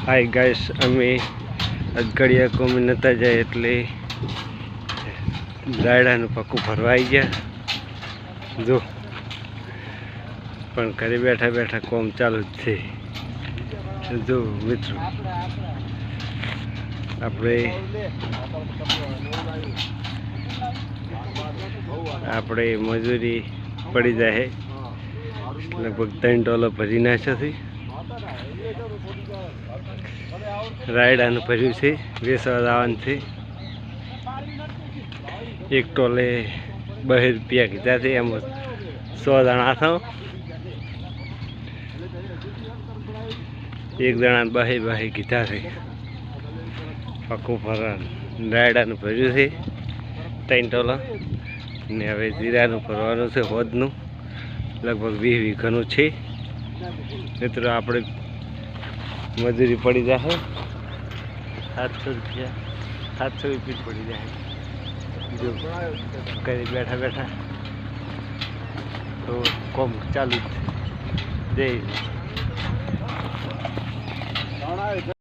Hi guys अमे अगड़िया कोमी नता जाए एटले दायडानुं पक्कू भरवा आई गया जो पण घरे बैठा बैठा कोम चालू थे। जो मित्रों આપણે મજૂરી પડી જાય લગભગ $3 ભરી નાખ્યા છે। રાયડાનું ભર્યું છે, વેસવા જવાનું છે। એક ટોલે ₹2 કીધા છે, એમાં 100 જણા છો। એક જણા 2 કીધા છે। પાકું ફરવાનું રાયડાનું ભર્યું છે $3 ને હવે જીરાનું ભરવાનું છે હોદનું લગભગ 20 વીઘાનું છે। મિત્રો આપણે મજૂરી પડી જશે ₹700 700 પડી જાય। જો કરી બેઠા બેઠા તો કોમ ચાલુ જ છે। જય